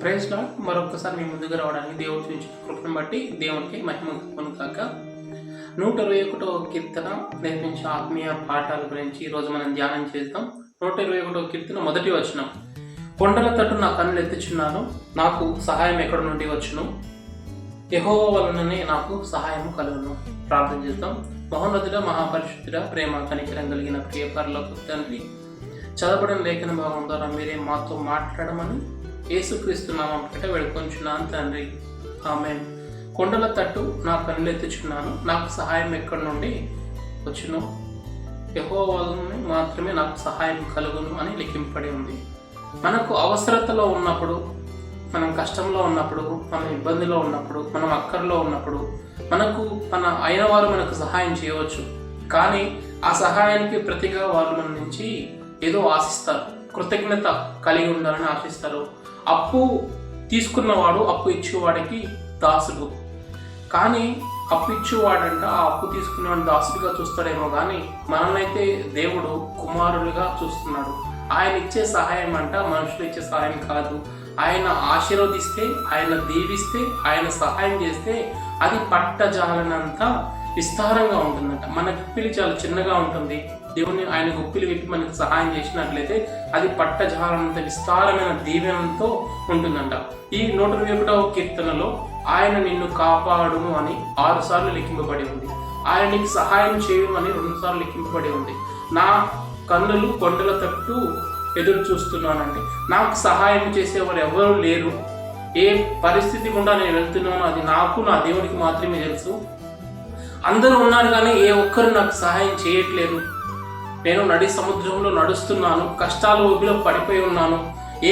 Praise lord. మరొకసారి మీ ముందుకు రావడానికి దేవుడు చూపించిన కృపను బట్టి దేవునికి మహిమ కలుగును గాక. 121వ కీర్తన నేర్పించే ఆత్మీయ పాఠాల గురించి ఈరోజు మనం ధ్యానం చేద్దాం. 121వ కీర్తన మొదటి వచనం. కొండల తట్టు నా కన్నులు ఎత్తుచున్నాను, నాకు సహాయం ఎక్కడ నుండి వచ్చును? యెహోవా వలననే నాకు సహాయం కలుగును. ప్రార్థన చేద్దాం. మహోన్నతుడ, మహాపరిశుద్ధుడ, ప్రేమ కనికరం కలిగిన ప్రియ పరలోకపు తండ్రి, చదవబడిన లేఖన భాగం ద్వారా మీరే మాతో మాట్లాడమని యేసుక్రీస్తు నామం పేట వేడుకొంచున్నాను తండ్రి, ఆమేన్. కొండల తట్టు నా కన్నులు ఎత్తుచున్నాను, నాకు సహాయం ఎక్కడి నుండి వచ్చును? యెహోవా వలన మాత్రమే నాకు సహాయం కలుగును అని లిఖింపబడి ఉంది. మనకు అవసరతలో ఉన్నప్పుడు, మనం కష్టంలో ఉన్నప్పుడు, మనం ఇబ్బందిలో ఉన్నప్పుడు, మనం అక్కర్లో ఉన్నప్పుడు మనకు మన అయిన వారు మనకు సహాయం చేయవచ్చు. కానీ ఆ సహాయానికి ప్రతిగా వాళ్ళు మన నుంచి ఏదో ఆశిస్తారు, కృతజ్ఞత కలిగి ఉండాలని ఆశిస్తారు. అప్పు తీసుకున్నవాడు అప్పు ఇచ్చేవాడికి దాసుడు. కానీ అప్పు ఇచ్చేవాడంట ఆ అప్పు తీసుకునేవాడిని దాసుడిగా చూస్తాడేమో కానీ మనల్నైతే దేవుడు కుమారులుగా చూస్తున్నాడు. ఆయన ఇచ్చే సహాయం అంట మనుషులు ఇచ్చే సహాయం కాదు. ఆయన ఆశీర్వదిస్తే, ఆయన దీవిస్తే, ఆయన సహాయం చేస్తే అది పట్టజాలనంత విస్తారంగా ఉంటుందంట. మన గుప్పిలి చాలా చిన్నగా ఉంటుంది. దేవుని ఆయన గుప్పిలి విప్పి మనకు సహాయం చేసినట్లయితే అది పట్టజాలనంత విస్తారమైన దీవెనతో ఉంటుందంట. ఈ 121వ కీర్తనలో ఆయన నిన్ను కాపాడును అని 6 సార్లు లిఖింపబడి ఉంది. ఆయన నీకు సహాయం చేయను అని 2 సార్లు లిఖింపబడి ఉంది. నా కన్నులు కొండల తట్టు ఎదురు చూస్తున్నానంటే నాకు సహాయం చేసేవారు ఎవరు లేరు. ఏ పరిస్థితి గుండా నేను వెళ్తున్నానో అది నాకు, నా దేవుడికి మాత్రమే తెలుసు. అందరూ ఉన్నారు కానీ ఏ ఒక్కరు నాకు సహాయం చేయట్లేదు. నేను నడి సముద్రంలో నడుస్తున్నాను, కష్టాల ఊబిలో పడిపోయి ఉన్నాను,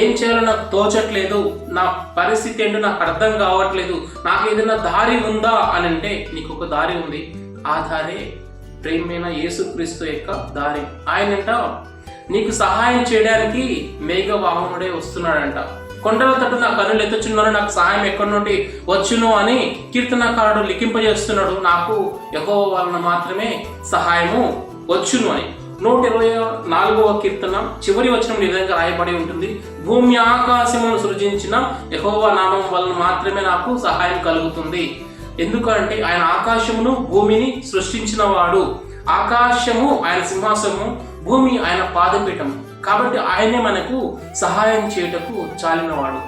ఏం చేయాలో నాకు తోచట్లేదు, నా పరిస్థితి ఏంటో నాకు అర్థం కావట్లేదు, నాకు ఏదైనా దారి ఉందా అని అంటే నీకు ఒక దారి ఉంది. ఆ దారి ప్రేమైన యేసుక్రీస్తు యొక్క దారి. ఆయనంట నీకు సహాయం చేయడానికి మేఘవాహనుడే వస్తున్నాడంట. కొండల తట్టు నా కన్నులు ఎత్తుచున్నాను, నాకు సహాయం ఎక్కడి నుండి వచ్చును అని కీర్తనకారుడు లిఖింపజేస్తున్నాడు. నాకు యెహోవా వలన మాత్రమే సహాయము వచ్చును అని. 124వ కీర్తన చివరి వచనం ఈ విధంగా రాయబడి ఉంటుంది. భూమి ఆకాశమును సృజించిన యెహోవా నామం వలన మాత్రమే నాకు సహాయం కలుగుతుంది. ఎందుకంటే ఆయన ఆకాశమును భూమిని సృష్టించిన వాడు. ఆకాశము ఆయన సింహాసనము, భూమి ఆయన పాదపీఠం. కాబట్టి ఆయనే మనకు సహాయం చేయుటకు చాలినవాడు.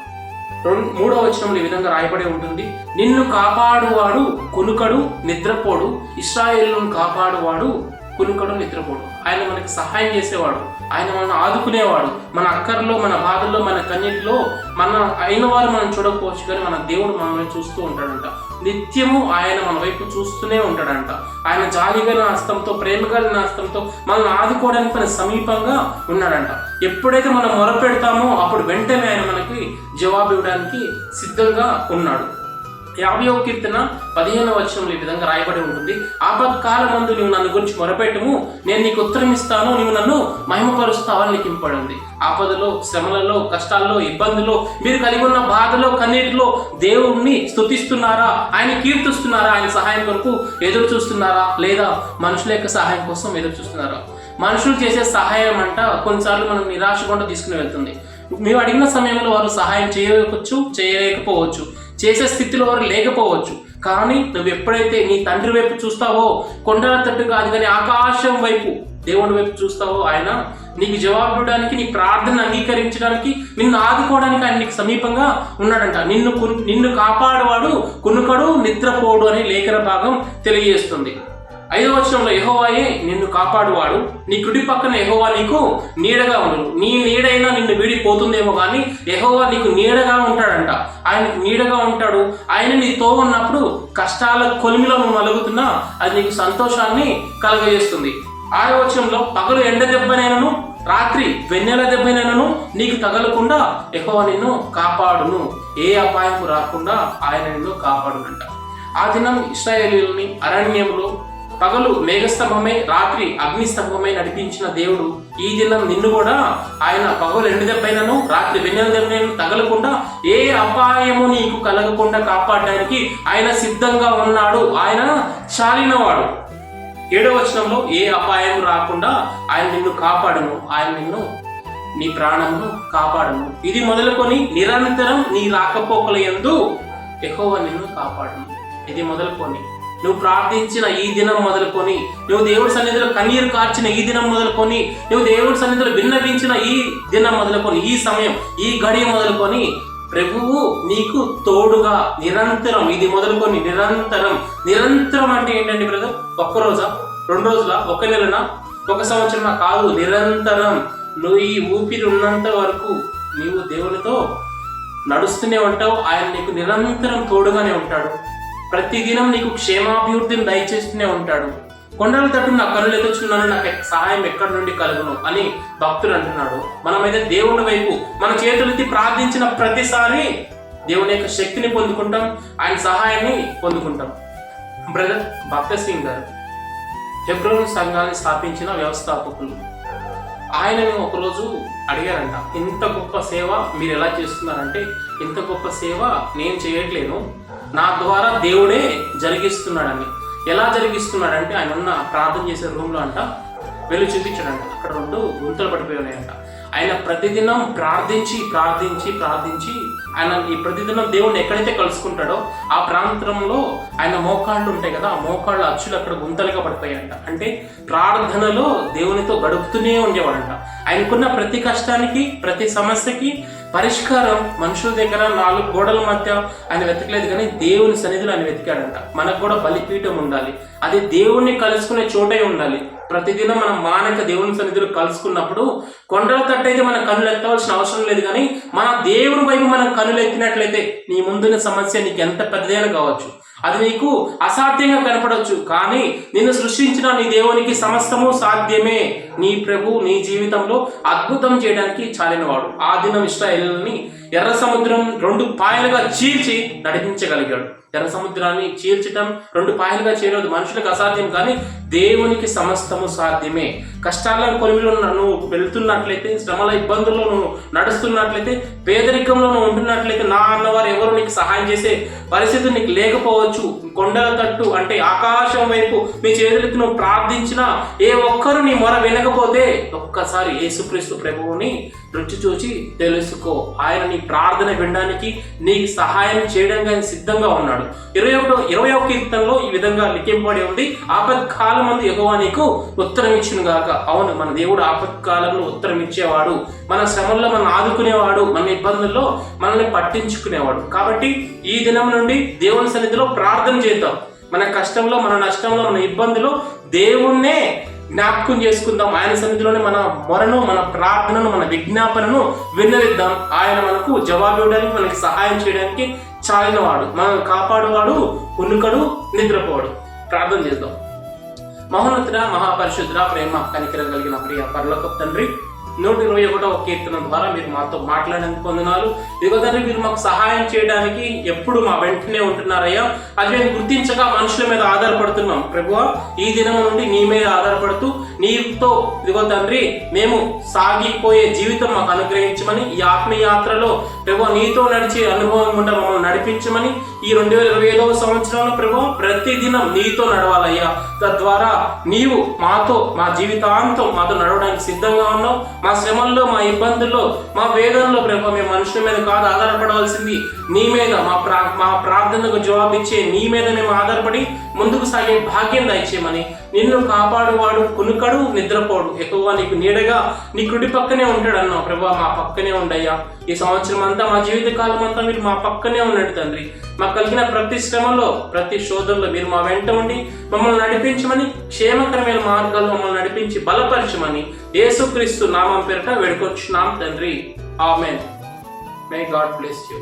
3వ వచనంలో ఈ విధంగా రాయబడి ఉంటుంది. నిన్ను కాపాడువాడు కునుకడు నిద్రపోడు, ఇశ్రాయేలును కాపాడువాడు కునుకడు నిద్రపోడు. ఆయన మనకి సహాయం చేసేవాడు, ఆయన మనల్ని ఆదుకునేవాడు. మన అక్కర్లో, మన బాధల్లో, మన కన్నిటిలో మన అయిన వారు మనం చూడకపోవచ్చు కానీ మన దేవుడు మనల్ని చూస్తూ ఉంటాడంట. నిత్యము ఆయన మన వైపు చూస్తూనే ఉంటాడంట. ఆయన జాలిగల హస్తంతో, ప్రేమగల హస్తంతో మనల్ని ఆదుకోవడానికి మన సమీపంగా ఉన్నాడంట. ఎప్పుడైతే మనం మొరపెడతామో అప్పుడు వెంటనే ఆయన మనకి జవాబు ఇవ్వడానికి సిద్ధంగా ఉన్నాడు. 50వ కీర్తన 15వ వచనంలో ఈ విధంగా రాయబడి ఉంటుంది. ఆపత్కాలమందు నీవు నన్ను గురించి మొరపెట్టుము, నేను నీకు ఉత్తరం ఇస్తాను, నీవు నన్ను మహిమపరుస్తావని లిఖింపబడి ఉంది. ఆపదలో, శ్రమలలో, కష్టాల్లో, ఇబ్బందుల్లో, మీరు కలిగి ఉన్న బాధలో, కన్నీటిలో దేవుణ్ణి స్తుతిస్తున్నారా? ఆయన కీర్తిస్తున్నారా? ఆయన సహాయం కొరకు ఎదురు చూస్తున్నారా? లేదా మనుషుల యొక్క సహాయం కోసం ఎదురు చూస్తున్నారా? మనుషులు చేసే సహాయం అంట కొన్నిసార్లు మనం నిరాశ కూడా తీసుకుని వెళ్తుంది. మేము అడిగిన సమయంలో వారు సహాయం చేయవచ్చు, చేయలేకపోవచ్చు, చేసే స్థితిలో వారు లేకపోవచ్చు. కానీ నువ్వు ఎప్పుడైతే నీ తండ్రి వైపు చూస్తావో, కొండల తట్టు కాదు కానీ ఆకాశం వైపు, దేవుడి వైపు చూస్తావో, ఆయన నీకు జవాబు ఇవ్వడానికి, నీ ప్రార్థన అంగీకరించడానికి, నిన్ను ఆదుకోవడానికి ఆయన నీకు సమీపంగా ఉన్నాడంట. నిన్ను కాపాడువాడు కునుకడు నిద్రపోడు అనే లేఖన భాగం తెలియజేస్తుంది. 5వ వచనంలో యెహోవాయే నిన్ను కాపాడువాడు, నీ కుడి పక్కన యెహోవా నీకు నీడగా ఉండును. నీ నీడైనా నిన్ను వీడిపోతుందేమో కానీ యెహోవా నీకు నీడగా ఉంటాడంట. ఆయన నీడగా ఉంటాడు. ఆయన నీతో ఉన్నప్పుడు కష్టాల కొలిమిలో నువ్వు నలుగుతున్నా అది నీకు సంతోషాన్ని కలుగజేస్తుంది. 6వ వచనంలో పగలు ఎండ దెబ్బనైనను, రాత్రి వెన్నెల దెబ్బనైనను నీకు తగలకుండా యెహోవా నిన్ను కాపాడును. ఏ అపాయం రాకుండా ఆయన నిన్ను కాపాడునంట. ఆ దినం ఇశ్రాయేలీయుల్ని అరణ్యంలో పగలు మేఘస్తంభమై, రాత్రి అగ్నిస్తంభమై నడిపించిన దేవుడు ఈ దినం నిన్ను కూడా ఆయన పగలు ఎండు దెబ్బైనను, రాత్రి వెన్నెల దెబ్బైనను తగలకుండా, ఏ అపాయము నీకు కలగకుండా కాపాడడానికి ఆయన సిద్ధంగా ఉన్నాడు. ఆయన చాలినవాడు. 7వ వచనంలో ఏ అపాయం రాకుండా ఆయన నిన్ను కాపాడును, ఆయన నిన్ను నీ ప్రాణమును కాపాడును. ఇది మొదలుకొని నిరంతరం నీ రాకపోకల యందు యెహోవా నిన్ను కాపాడును. ఇది మొదలుకొని నువ్వు ప్రార్థించిన ఈ దినం మొదలుకొని, నువ్వు దేవుడి సన్నిధిలో కన్నీరు కార్చిన ఈ దినం మొదలుకొని, నువ్వు దేవుడి సన్నిధిలో విన్నవించిన ఈ దినం మొదలుకొని, ఈ సమయం, ఈ గడియ మొదలుకొని ప్రభువు నీకు తోడుగా నిరంతరం, ఇది మొదలుకొని నిరంతరం. నిరంతరం అంటే ఏంటండి బ్రదర్? ఒక్క రోజా, 2 రోజులా, 1 నెలనా, 1 సంవత్సరమా? కాదు, నిరంతరం. నువ్వు ఈ ఊపిరి ఉన్నంత వరకు నీవు దేవునితో నడుస్తూనే ఉంటావు. ఆయన నీకు నిరంతరం తోడుగానే ఉంటాడు. ప్రతిదినం నీకు క్షేమాభివృద్ధిని దయచేస్తూనే ఉంటాడు. కొండల తట్టు నా కన్నులు ఎదుర్చున్నాను, నాకు సహాయం ఎక్కడి నుండి కలుగును అని భక్తుడు అంటున్నాడు. మనమైతే దేవుని వైపు మన చేతులెత్తి ప్రార్థించిన ప్రతిసారి దేవుని యొక్క శక్తిని పొందుకుంటాం, ఆయన సహాయాన్ని పొందుకుంటాం. బ్రదర్ భగత్ సింగ్ గారు హెబ్రోన్ సంఘాన్ని స్థాపించిన వ్యవస్థాపకులు. ఆయనను ఒకరోజు అడిగారంట, ఇంత గొప్ప సేవ మీరు ఎలా చేస్తున్నారంటే, ఇంత గొప్ప సేవ నేను చేయట్లేను, నా ద్వారా దేవుడే జరిగిస్తున్నాడని. ఎలా జరిగిస్తున్నాడంటే, ఆయన ఉన్న ప్రార్థన చేసే రూమ్లో అంట వెళ్ళి చూపించాడంట. అక్కడ 2 గుంతలు పడిపోయి ఉన్నాయంట. ఆయన ప్రతిదినం ప్రార్థించి ప్రార్థించి ప్రార్థించి ఆయన ఈ ప్రతిదినం దేవుడిని ఎక్కడైతే కలుసుకుంటాడో ఆ ప్రాంతంలో ఆయన మోకాళ్ళు ఉంటాయి కదా, ఆ మోకాళ్ళ అచ్చులు అక్కడ గుంతలుగా పడిపోయాయంట. అంటే ప్రార్థనలో దేవునితో గడుపుతూనే ఉండేవాడంట. ఆయనకున్న ప్రతి కష్టానికి, ప్రతి సమస్యకి పరిష్కారం మనుషుల దగ్గర 4 గోడల మధ్య ఆయన వెతకలేదు, కానీ దేవుని సన్నిధిలో ఆయన వెతికాడంట. మనకు కూడా బలిపీఠం ఉండాలి, అది దేవుణ్ణి కలుసుకునే చోటే ఉండాలి. ప్రతిదినం మనం మానక దేవుని సన్నిధిలో కలుసుకున్నప్పుడు కొండల తట్టయితే మనం కన్నులు ఎత్తవలసిన అవసరం లేదు, కానీ మన దేవుని వైపు మనం కన్నులు ఎత్తినట్లయితే నీ ముందున్న సమస్య నీకు ఎంత పెద్దదైనా కావచ్చు, అది నీకు అసాధ్యంగా కనపడవచ్చు, కానీ నిన్ను సృష్టించిన నీ దేవునికి సమస్తము సాధ్యమే. నీ ప్రభు నీ జీవితంలో అద్భుతం చేయడానికి చాలినవాడు. ఆ దినం ఇశ్రాయేలుని ఎర్ర సముద్రం 2 పాయలుగా చీల్చి నడిపించగలిగాడు. ఎర్ర సముద్రాన్ని చీల్చడం, 2 పాయలుగా చేయడం మనుషులకు అసాధ్యం, కానీ దేవునికి సమస్తము సాధ్యమే. కష్టాలను కొలిమిలో నువ్వు వెళ్తున్నట్లయితే, శ్రమల ఇబ్బందుల్లో నువ్వు నడుస్తున్నట్లయితే, పేదరికంలో నువ్వు ఉంటున్నట్లయితే, నా అన్నవారు ఎవరు నీకు సహాయం చేసే పరిస్థితి నీకు లేకపోవచ్చు. కొండల తట్టు అంటే ఆకాశం వైపు నీ చేతులెత్తి నువ్వు ప్రార్థించినా ఏ ఒక్కరు నీ మొర వినకపోతే ఒక్కసారి యేసుక్రీస్తు ప్రభువుని రుచి చూచి తెలుసుకో. ఆయన నీ ప్రార్థన వినడానికి, నీకు సహాయం చేయడానికి ఆయన సిద్ధంగా ఉన్నాడు. 21వ కీర్తనలో ఈ విధంగా లిఖింపబడి ఉంది, ఆపత్కాలమందు యెహోవా నీకు ఉత్తరం ఇచ్చును గాక. అవును, మన దేవుడు ఆపత్కాలంలో ఉత్తరం ఇచ్చేవాడు, మన శ్రమల్లో మనం ఆదుకునేవాడు, మన ఇబ్బందుల్లో మనల్ని పట్టించుకునేవాడు. కాబట్టి ఈ దినం నుండి దేవుని సన్నిధిలో ప్రార్థన చేద్దాం. మన కష్టంలో, మన నష్టంలో, మన ఇబ్బందిలో దేవుణ్ణే జ్ఞాపకం చేసుకుందాం. ఆయన సన్నిధిలోనే మన మొరను, మన ప్రార్థనను, మన విజ్ఞాపనను విన్నవిద్దాం. ఆయన మనకు జవాబు ఇవ్వడానికి, మనకి సహాయం చేయడానికి చాలినవాడు, మనల్ని కాపాడువాడు, కునుకడు, నిద్రపోవాడు. ప్రార్థన చేద్దాం. మహోన్నతుడ, మహాపరిశుద్ధుడ, ప్రేమ కనికరం కలిగిన ప్రియ పరలోకపు తండ్రి, 121వ కీర్తన ద్వారా మీరు మాతో మాట్లాడడానికి పొందనాలు. ఇదిగో తండ్రి, మీరు మాకు సహాయం చేయడానికి ఎప్పుడు మా వెంటనే ఉంటున్నారయ్యా. అది మేము గుర్తించగా మనుషుల మీద ఆధారపడుతున్నాం. ప్రభువా, ఈ దినం నుండి నీ మీద ఆధారపడుతూ నీతో ఇదిగో తండ్రి మేము సాగిపోయే జీవితం మాకు అనుగ్రహించమని, ఈ ఆత్మయాత్రలో ప్రభువా నీతో నడిచే అనుభవం గుండా మమ్మల్ని నడిపించమని, ఈ 2025వ సంవత్సరంలో ప్రభువా ప్రతిదినం నీతో నడవాలయ్యా. తద్వారా నీవు మాతో, మా జీవితాంతం మాతో నడవడానికి సిద్ధంగా ఉన్నావు. మా శ్రమల్లో, మా ఇబ్బందుల్లో, మా వేదనలో ప్రభువా మేము మనుషుల మీద కాదు ఆధారపడవలసింది, నీ మీద, మా ప్రార్థనకు జవాబిచ్చే నీ మీద మేము ఆధారపడి ముందుకు సాగే భాగ్యం దయచేయమని, నిన్ను కాపాడువాడు కునుకడు, నిద్రపోడు, ఎక్కువ నీకు నీడగా నీ కుడి పక్కనే ఉంటాడు అన్నావు. ప్రభువా మా పక్కనే ఉండయ్యా. ఈ సంవత్సరం అంతా, మా జీవితకాలం అంతా మీరు మా పక్కనే ఉన్నాడు తండ్రి. మాకు కలిగిన ప్రతి శ్రమలో, ప్రతి శోధనలో మీరు మా వెంట ఉండి మమ్మల్ని నడిపించమని, క్షేమకరమైన మార్గాలు మమ్మల్ని నడిపించి బలపరచమని యేసుక్రీస్తు నామం పేరిట వేడుకొచ్చున్నాం తండ్రి. ఆమేన్. May God bless you.